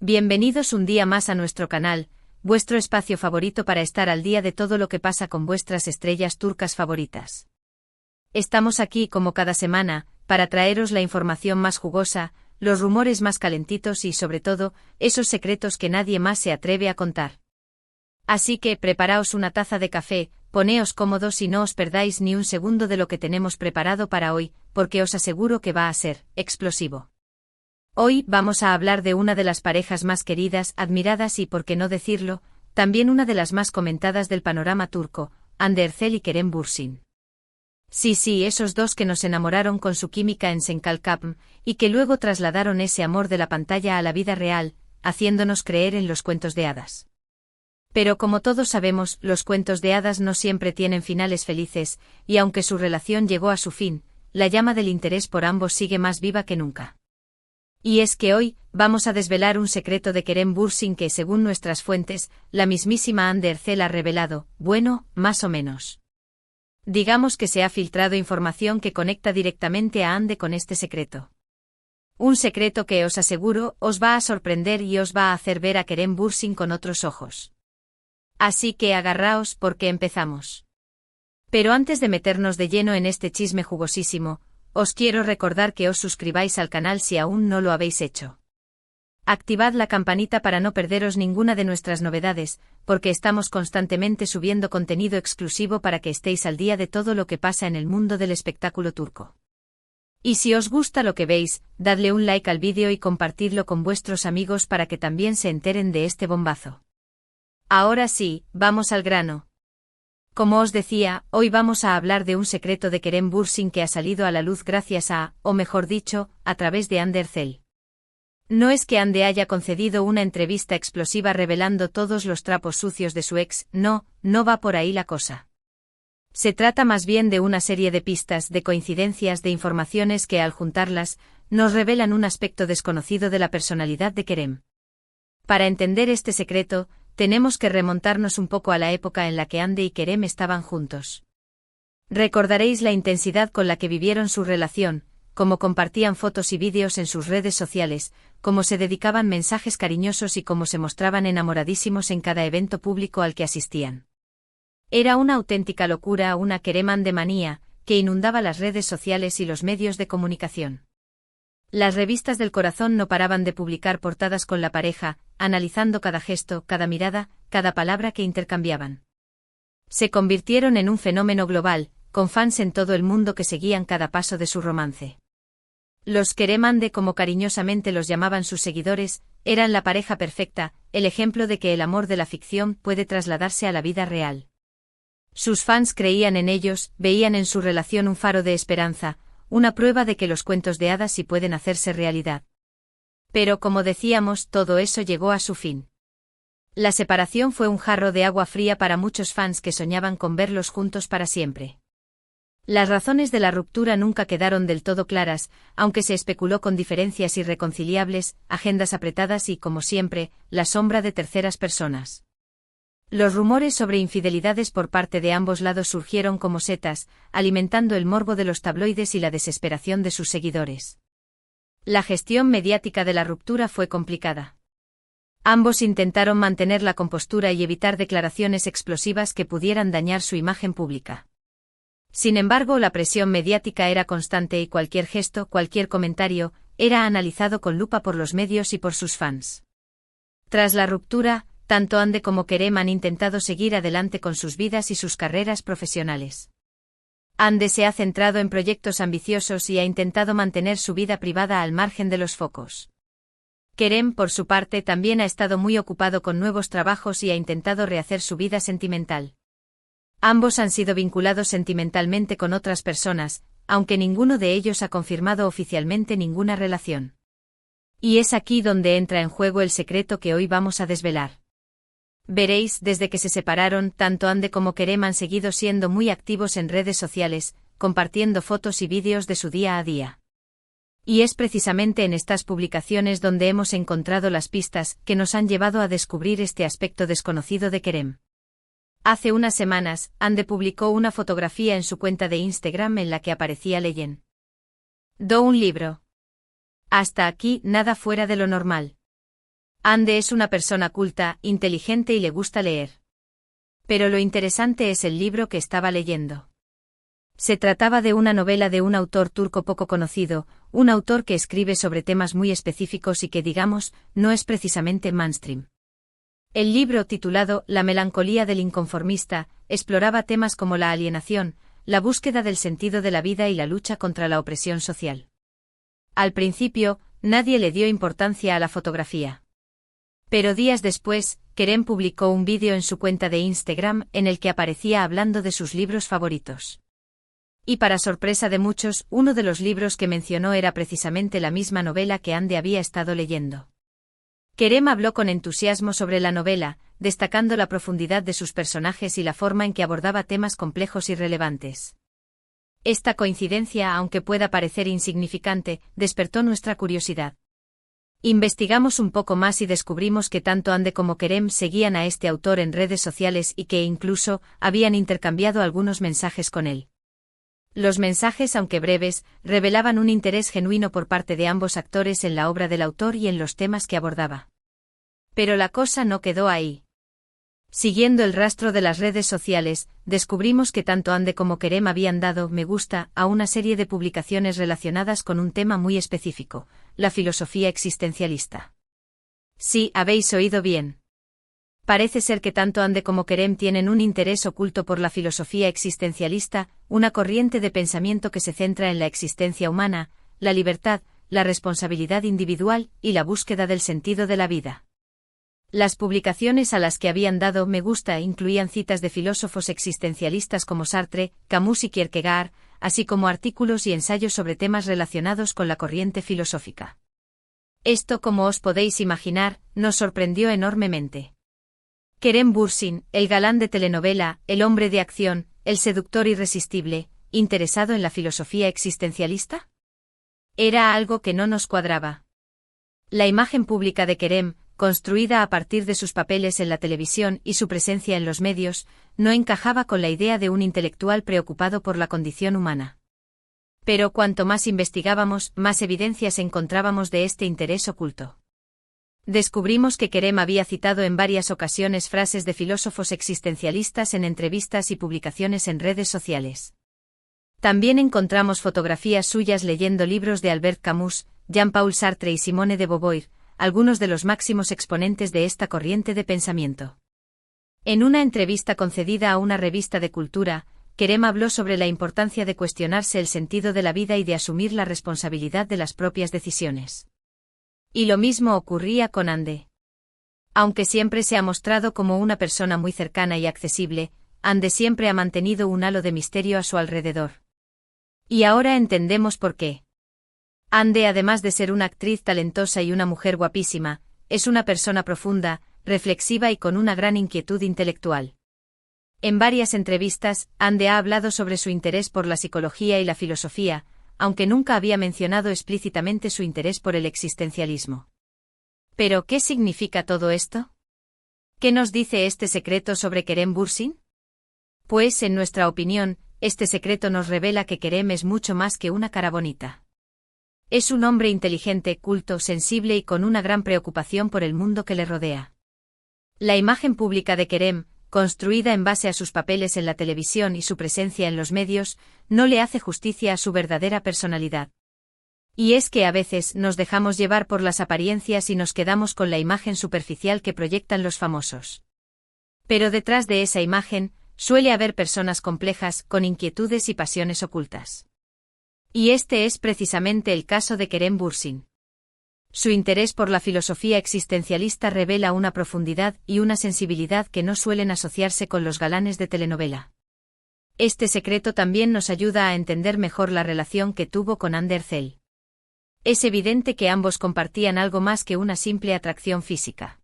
Bienvenidos un día más a nuestro canal, vuestro espacio favorito para estar al día de todo lo que pasa con vuestras estrellas turcas favoritas. Estamos aquí como cada semana, para traeros la información más jugosa, los rumores más calentitos y sobre todo, esos secretos que nadie más se atreve a contar. Así que preparaos una taza de café, poneos cómodos y no os perdáis ni un segundo de lo que tenemos preparado para hoy, porque os aseguro que va a ser explosivo. Hoy vamos a hablar de una de las parejas más queridas, admiradas y, por qué no decirlo, también una de las más comentadas del panorama turco, Hande Erçel y Kerem Bürsin. Sí, esos dos que nos enamoraron con su química en Senkalkapm, y que luego trasladaron ese amor de la pantalla a la vida real, haciéndonos creer en los cuentos de hadas. Pero como todos sabemos, los cuentos de hadas no siempre tienen finales felices, y aunque su relación llegó a su fin, la llama del interés por ambos sigue más viva que nunca. Y es que hoy, vamos a desvelar un secreto de Kerem Bürsin que según nuestras fuentes, la mismísima Hande Erçel ha revelado, bueno, más o menos. Digamos que se ha filtrado información que conecta directamente a Hande con este secreto. Un secreto que os aseguro, os va a sorprender y os va a hacer ver a Kerem Bürsin con otros ojos. Así que agarraos porque empezamos. Pero antes de meternos de lleno en este chisme jugosísimo, os quiero recordar que os suscribáis al canal si aún no lo habéis hecho. Activad la campanita para no perderos ninguna de nuestras novedades, porque estamos constantemente subiendo contenido exclusivo para que estéis al día de todo lo que pasa en el mundo del espectáculo turco. Y si os gusta lo que veis, dadle un like al vídeo y compartidlo con vuestros amigos para que también se enteren de este bombazo. Ahora sí, vamos al grano. Como os decía, hoy vamos a hablar de un secreto de Kerem Bürsin que ha salido a la luz gracias a, o mejor dicho, a través de Hande Erçel. No es que Hande haya concedido una entrevista explosiva revelando todos los trapos sucios de su ex, no va por ahí la cosa. Se trata más bien de una serie de pistas, de coincidencias, de informaciones que al juntarlas, nos revelan un aspecto desconocido de la personalidad de Kerem. Para entender este secreto, tenemos que remontarnos un poco a la época en la que Hande y Kerem estaban juntos. Recordaréis la intensidad con la que vivieron su relación, cómo compartían fotos y vídeos en sus redes sociales, cómo se dedicaban mensajes cariñosos y cómo se mostraban enamoradísimos en cada evento público al que asistían. Era una auténtica locura, una Kerem Hande manía, que inundaba las redes sociales y los medios de comunicación. Las revistas del corazón no paraban de publicar portadas con la pareja, analizando cada gesto, cada mirada, cada palabra que intercambiaban. Se convirtieron en un fenómeno global, con fans en todo el mundo que seguían cada paso de su romance. Los Kerem Hande, como cariñosamente los llamaban sus seguidores, eran la pareja perfecta, el ejemplo de que el amor de la ficción puede trasladarse a la vida real. Sus fans creían en ellos, veían en su relación un faro de esperanza, una prueba de que los cuentos de hadas sí pueden hacerse realidad. Pero como decíamos, todo eso llegó a su fin. La separación fue un jarro de agua fría para muchos fans que soñaban con verlos juntos para siempre. Las razones de la ruptura nunca quedaron del todo claras, aunque se especuló con diferencias irreconciliables, agendas apretadas y, como siempre, la sombra de terceras personas. Los rumores sobre infidelidades por parte de ambos lados surgieron como setas, alimentando el morbo de los tabloides y la desesperación de sus seguidores. La gestión mediática de la ruptura fue complicada. Ambos intentaron mantener la compostura y evitar declaraciones explosivas que pudieran dañar su imagen pública. Sin embargo, la presión mediática era constante y cualquier gesto, cualquier comentario, era analizado con lupa por los medios y por sus fans. Tras la ruptura, tanto Hande como Kerem han intentado seguir adelante con sus vidas y sus carreras profesionales. Hande se ha centrado en proyectos ambiciosos y ha intentado mantener su vida privada al margen de los focos. Kerem, por su parte, también ha estado muy ocupado con nuevos trabajos y ha intentado rehacer su vida sentimental. Ambos han sido vinculados sentimentalmente con otras personas, aunque ninguno de ellos ha confirmado oficialmente ninguna relación. Y es aquí donde entra en juego el secreto que hoy vamos a desvelar. Veréis, desde que se separaron, tanto Hande como Kerem han seguido siendo muy activos en redes sociales, compartiendo fotos y vídeos de su día a día. Y es precisamente en estas publicaciones donde hemos encontrado las pistas que nos han llevado a descubrir este aspecto desconocido de Kerem. Hace unas semanas, Hande publicó una fotografía en su cuenta de Instagram en la que aparecía leyendo: "Do un libro. Hasta aquí, nada fuera de lo normal. Ande es una persona culta, inteligente y le gusta leer. Pero lo interesante es el libro que estaba leyendo. Se trataba de una novela de un autor turco poco conocido, un autor que escribe sobre temas muy específicos y que, digamos, no es precisamente mainstream. El libro, titulado La melancolía del inconformista, exploraba temas como la alienación, la búsqueda del sentido de la vida y la lucha contra la opresión social. Al principio, nadie le dio importancia a la fotografía. Pero días después, Kerem publicó un vídeo en su cuenta de Instagram en el que aparecía hablando de sus libros favoritos. Y para sorpresa de muchos, uno de los libros que mencionó era precisamente la misma novela que Ande había estado leyendo. Kerem habló con entusiasmo sobre la novela, destacando la profundidad de sus personajes y la forma en que abordaba temas complejos y relevantes. Esta coincidencia, aunque pueda parecer insignificante, despertó nuestra curiosidad. Investigamos un poco más y descubrimos que tanto Ande como Kerem seguían a este autor en redes sociales y que incluso habían intercambiado algunos mensajes con él. Los mensajes, aunque breves, revelaban un interés genuino por parte de ambos actores en la obra del autor y en los temas que abordaba. Pero la cosa no quedó ahí. Siguiendo el rastro de las redes sociales, descubrimos que tanto Ande como Kerem habían dado me gusta a una serie de publicaciones relacionadas con un tema muy específico, la filosofía existencialista. Sí, habéis oído bien. Parece ser que tanto Ande como Kerem tienen un interés oculto por la filosofía existencialista, una corriente de pensamiento que se centra en la existencia humana, la libertad, la responsabilidad individual y la búsqueda del sentido de la vida. Las publicaciones a las que habían dado me gusta incluían citas de filósofos existencialistas como Sartre, Camus y Kierkegaard, así como artículos y ensayos sobre temas relacionados con la corriente filosófica. Esto, como os podéis imaginar, nos sorprendió enormemente. Kerem Bürsin, el galán de telenovela, el hombre de acción, el seductor irresistible, ¿interesado en la filosofía existencialista? Era algo que no nos cuadraba. La imagen pública de Kerem, construida a partir de sus papeles en la televisión y su presencia en los medios, no encajaba con la idea de un intelectual preocupado por la condición humana. Pero cuanto más investigábamos, más evidencias encontrábamos de este interés oculto. Descubrimos que Kerem había citado en varias ocasiones frases de filósofos existencialistas en entrevistas y publicaciones en redes sociales. También encontramos fotografías suyas leyendo libros de Albert Camus, Jean-Paul Sartre y Simone de Beauvoir, algunos de los máximos exponentes de esta corriente de pensamiento. En una entrevista concedida a una revista de cultura, Kerem habló sobre la importancia de cuestionarse el sentido de la vida y de asumir la responsabilidad de las propias decisiones. Y lo mismo ocurría con Ande. Aunque siempre se ha mostrado como una persona muy cercana y accesible, Ande siempre ha mantenido un halo de misterio a su alrededor. Y ahora entendemos por qué. Ande, además de ser una actriz talentosa y una mujer guapísima, es una persona profunda, reflexiva y con una gran inquietud intelectual. En varias entrevistas, Ande ha hablado sobre su interés por la psicología y la filosofía, aunque nunca había mencionado explícitamente su interés por el existencialismo. ¿Pero qué significa todo esto? ¿Qué nos dice este secreto sobre Kerem Bürsin? Pues, en nuestra opinión, este secreto nos revela que Kerem es mucho más que una cara bonita. Es un hombre inteligente, culto, sensible y con una gran preocupación por el mundo que le rodea. La imagen pública de Kerem, construida en base a sus papeles en la televisión y su presencia en los medios, no le hace justicia a su verdadera personalidad. Y es que a veces nos dejamos llevar por las apariencias y nos quedamos con la imagen superficial que proyectan los famosos. Pero detrás de esa imagen, suele haber personas complejas, con inquietudes y pasiones ocultas. Y este es precisamente el caso de Kerem Bürsin. Su interés por la filosofía existencialista revela una profundidad y una sensibilidad que no suelen asociarse con los galanes de telenovela. Este secreto también nos ayuda a entender mejor la relación que tuvo con Ande Erçel. Es evidente que ambos compartían algo más que una simple atracción física.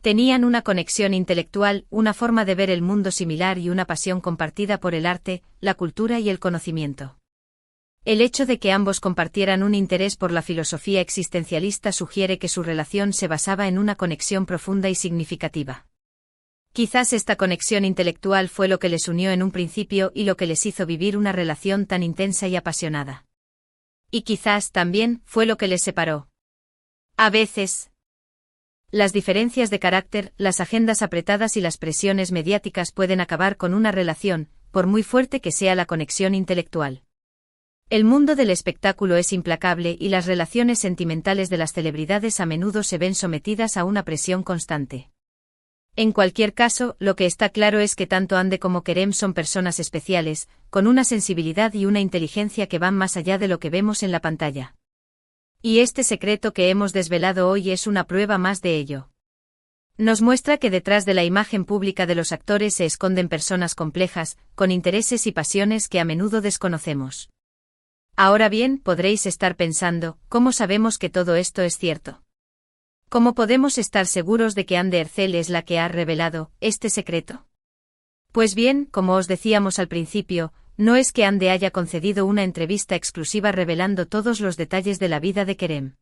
Tenían una conexión intelectual, una forma de ver el mundo similar y una pasión compartida por el arte, la cultura y el conocimiento. El hecho de que ambos compartieran un interés por la filosofía existencialista sugiere que su relación se basaba en una conexión profunda y significativa. Quizás esta conexión intelectual fue lo que les unió en un principio y lo que les hizo vivir una relación tan intensa y apasionada. Y quizás también fue lo que les separó. A veces, Las diferencias de carácter, las agendas apretadas y las presiones mediáticas pueden acabar con una relación, por muy fuerte que sea la conexión intelectual. El mundo del espectáculo es implacable y las relaciones sentimentales de las celebridades a menudo se ven sometidas a una presión constante. En cualquier caso, lo que está claro es que tanto Ande como Kerem son personas especiales, con una sensibilidad y una inteligencia que van más allá de lo que vemos en la pantalla. Y este secreto que hemos desvelado hoy es una prueba más de ello. Nos muestra que detrás de la imagen pública de los actores se esconden personas complejas, con intereses y pasiones que a menudo desconocemos. Ahora bien, podréis estar pensando, ¿cómo sabemos que todo esto es cierto? ¿Cómo podemos estar seguros de que Ande Erçel es la que ha revelado este secreto? Pues bien, como os decíamos al principio, no es que Ande haya concedido una entrevista exclusiva revelando todos los detalles de la vida de Kerem.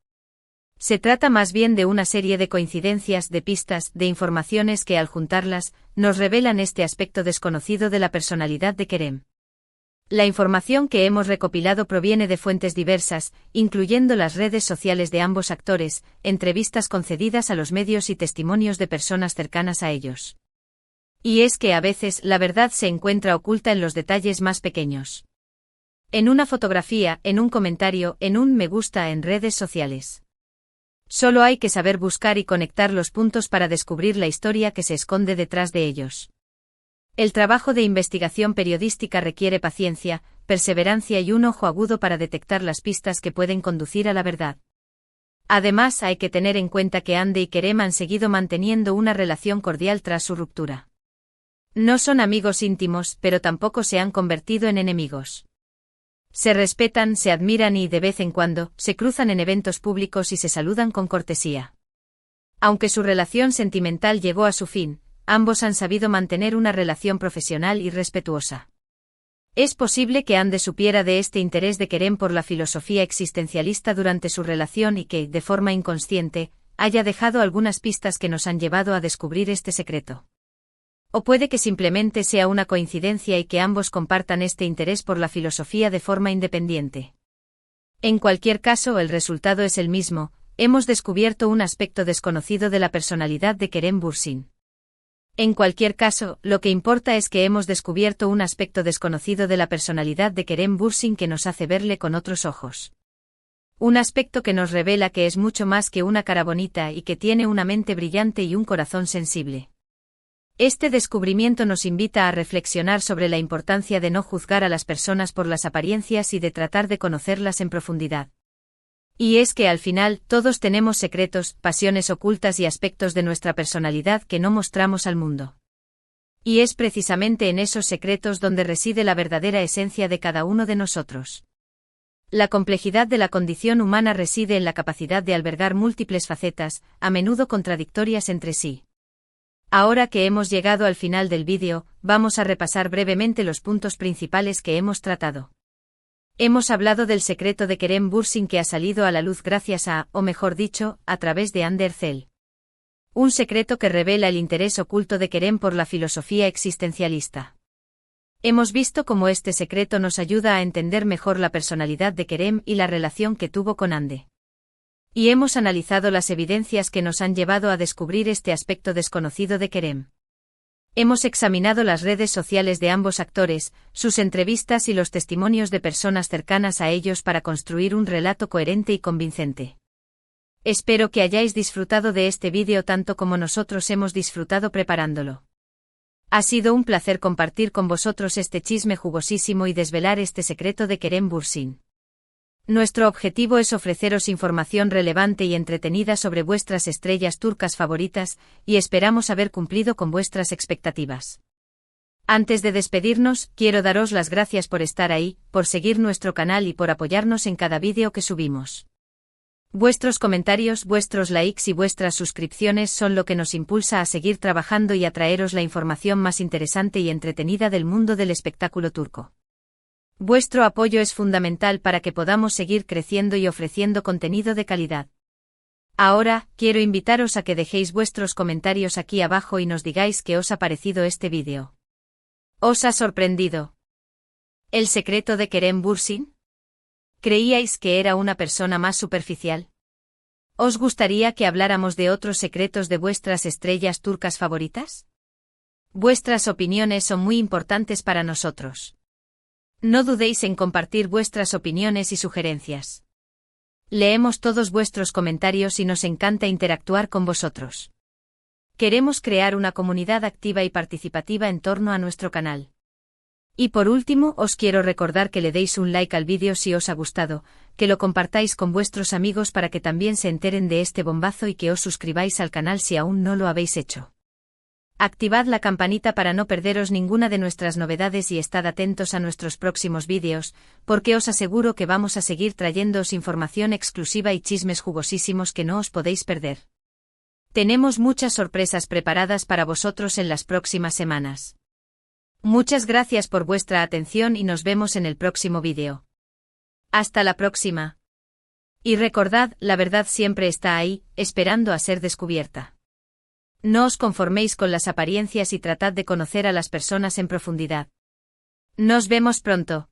Se trata más bien de una serie de coincidencias, de pistas, de informaciones que al juntarlas, nos revelan este aspecto desconocido de la personalidad de Kerem. La información que hemos recopilado proviene de fuentes diversas, incluyendo las redes sociales de ambos actores, entrevistas concedidas a los medios y testimonios de personas cercanas a ellos. Y es que a veces la verdad se encuentra oculta en los detalles más pequeños. En una fotografía, en un comentario, en un me gusta en redes sociales. Solo hay que saber buscar y conectar los puntos para descubrir la historia que se esconde detrás de ellos. El trabajo de investigación periodística requiere paciencia, perseverancia y un ojo agudo para detectar las pistas que pueden conducir a la verdad. Además, hay que tener en cuenta que Ande y Kerem han seguido manteniendo una relación cordial tras su ruptura. No son amigos íntimos, pero tampoco se han convertido en enemigos. Se respetan, se admiran y, de vez en cuando, se cruzan en eventos públicos y se saludan con cortesía. Aunque su relación sentimental llegó a su fin, ambos han sabido mantener una relación profesional y respetuosa. Es posible que Ande supiera de este interés de Kerem por la filosofía existencialista durante su relación y que, de forma inconsciente, haya dejado algunas pistas que nos han llevado a descubrir este secreto. O puede que simplemente sea una coincidencia y que ambos compartan este interés por la filosofía de forma independiente. En cualquier caso, el resultado es el mismo: hemos descubierto un aspecto desconocido de la personalidad de Kerem Bürsin. En cualquier caso, lo que importa es que hemos descubierto un aspecto desconocido de la personalidad de Kerem Bürsin que nos hace verle con otros ojos. Un aspecto que nos revela que es mucho más que una cara bonita y que tiene una mente brillante y un corazón sensible. Este descubrimiento nos invita a reflexionar sobre la importancia de no juzgar a las personas por las apariencias y de tratar de conocerlas en profundidad. Y es que al final, todos tenemos secretos, pasiones ocultas y aspectos de nuestra personalidad que no mostramos al mundo. Y es precisamente en esos secretos donde reside la verdadera esencia de cada uno de nosotros. La complejidad de la condición humana reside en la capacidad de albergar múltiples facetas, a menudo contradictorias entre sí. Ahora que hemos llegado al final del vídeo, vamos a repasar brevemente los puntos principales que hemos tratado. Hemos hablado del secreto de Kerem Bürsin que ha salido a la luz gracias a, o mejor dicho, a través de Ande Erçel. Un secreto que revela el interés oculto de Kerem por la filosofía existencialista. Hemos visto cómo este secreto nos ayuda a entender mejor la personalidad de Kerem y la relación que tuvo con Ande. Y hemos analizado las evidencias que nos han llevado a descubrir este aspecto desconocido de Kerem. Hemos examinado las redes sociales de ambos actores, sus entrevistas y los testimonios de personas cercanas a ellos para construir un relato coherente y convincente. Espero que hayáis disfrutado de este vídeo tanto como nosotros hemos disfrutado preparándolo. Ha sido un placer compartir con vosotros este chisme jugosísimo y desvelar este secreto de Kerem Bürsin. Nuestro objetivo es ofreceros información relevante y entretenida sobre vuestras estrellas turcas favoritas, y esperamos haber cumplido con vuestras expectativas. Antes de despedirnos, quiero daros las gracias por estar ahí, por seguir nuestro canal y por apoyarnos en cada vídeo que subimos. Vuestros comentarios, vuestros likes y vuestras suscripciones son lo que nos impulsa a seguir trabajando y a traeros la información más interesante y entretenida del mundo del espectáculo turco. Vuestro apoyo es fundamental para que podamos seguir creciendo y ofreciendo contenido de calidad. Ahora, quiero invitaros a que dejéis vuestros comentarios aquí abajo y nos digáis qué os ha parecido este vídeo. ¿Os ha sorprendido el secreto de Kerem Bürsin? ¿Creíais que era una persona más superficial? ¿Os gustaría que habláramos de otros secretos de vuestras estrellas turcas favoritas? Vuestras opiniones son muy importantes para nosotros. No dudéis en compartir vuestras opiniones y sugerencias. Leemos todos vuestros comentarios y nos encanta interactuar con vosotros. Queremos crear una comunidad activa y participativa en torno a nuestro canal. Y por último, os quiero recordar que le deis un like al vídeo si os ha gustado, que lo compartáis con vuestros amigos para que también se enteren de este bombazo y que os suscribáis al canal si aún no lo habéis hecho. Activad la campanita para no perderos ninguna de nuestras novedades y estad atentos a nuestros próximos vídeos, porque os aseguro que vamos a seguir trayéndoos información exclusiva y chismes jugosísimos que no os podéis perder. Tenemos muchas sorpresas preparadas para vosotros en las próximas semanas. Muchas gracias por vuestra atención y nos vemos en el próximo vídeo. Hasta la próxima. Y recordad, la verdad siempre está ahí, esperando a ser descubierta. No os conforméis con las apariencias y tratad de conocer a las personas en profundidad. Nos vemos pronto.